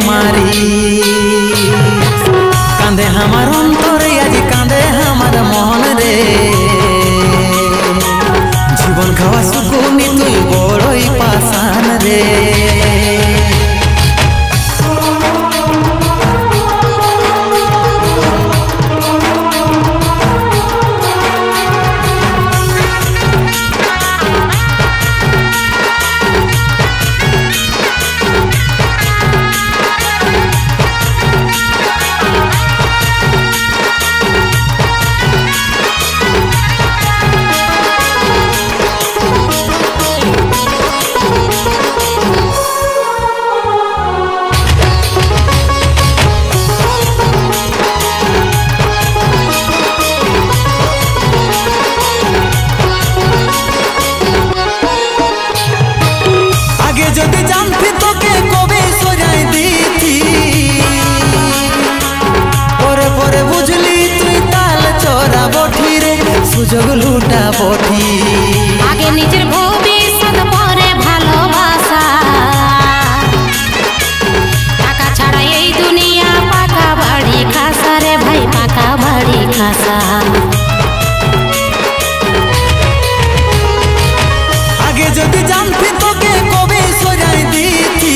मारी कांदे हमार अंतरे आज कांदे हमार मन रे जीवन खावा सुकुनी तुई बड़ई पासान रे जदि जानती तो के कबे सजाई दीथी परे परे बुझली तुई ताल चोरा बठी रे सुजोग लूटा बठी आगे निजेर भविष्यत परे भालोबासा टाका छाड़ा এই दुनिया पाका बाड़ी खासा रे भाई पाका बाड़ी खासा आगे जदि जानती तो के कबे सजाई दीथी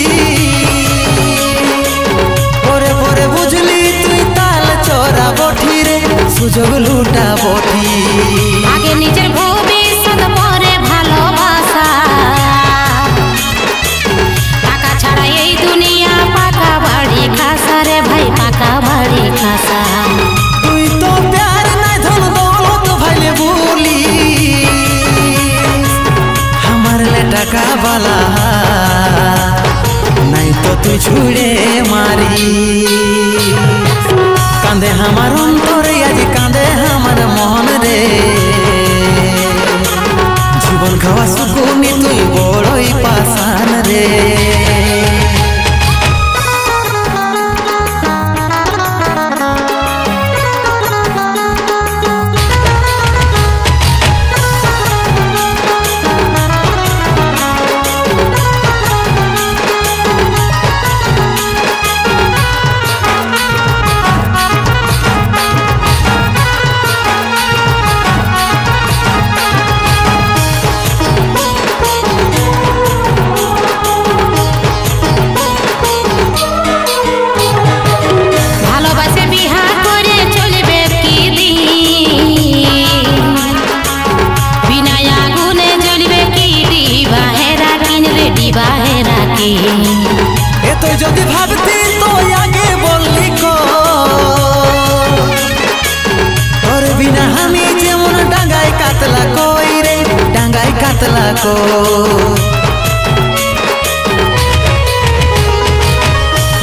परे परे बुझली तुई ताल चोरा बठी रे सुजोग लूटा बठी आगे निजेर भविष्यत परे भालोबासा टाका छाड़ा এই दुनिया पाका बाड़ी खासा रे भाई पाका बाड़ी खासा तुई तो प्यार नहीं धन दौलत भाईले बोली टाका वाला नहीं तो तू छुड़े मारी कांदे हमार अंतरे आज कांदे हमार मन रे जीवन खावा सुकुनी तुई बड़ई पासान रे तो जदि भाबती तो आगे बोली को और बिना हमी जेमन डांगाई कातला कोई रे डांगाई कातला को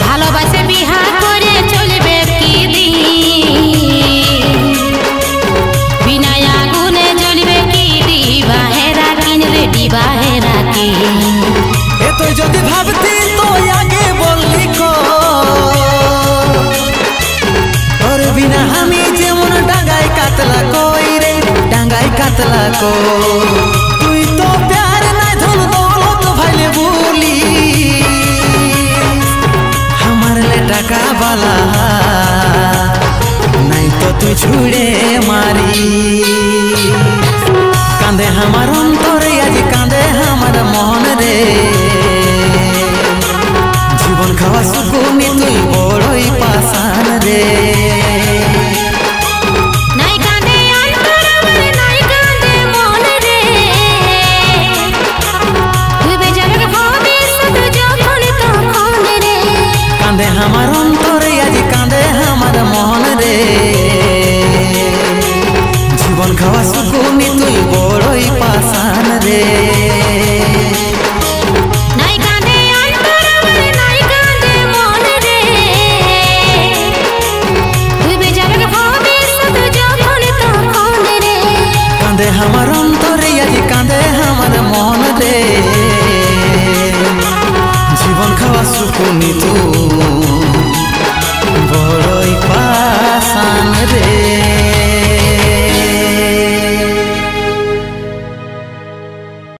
ভালোবাসে বিহা করে চলবে কি দিন বিনা আগুনে জ্বলবে কি দিবাহেরা কিন রে দিবাহেরা কি ए तो जदि भाबती तो आगे बोली को और बिना हमी जेमन डांगाई कातला कोई रे डांगाई कातला को तुई तो प्यार नहीं धन दौलत भाईले बोली हमार ले टाका वाला नहीं तो तू छुड़े मारी कांदे हमार अंतरे आज कांदे हमार मन रे जीवन खावा सुकुनी तुई बड़ई पासान रे নাই কাঁদে অন্তর আমার নাই কাঁদে মন রে ডুবে যাবে ভবিষ্যৎ যখন তখন রে कांदे हमार अंतरे आज कांदे हमार मन रे जीवन खावा सुकुनी तुई बड़ई पासान रे নাই কাঁদে অন্তর আমার নাই কাঁদে মন রে ডুবে যাবে ভবিষ্যৎ যখন তখন রে कांदे हमार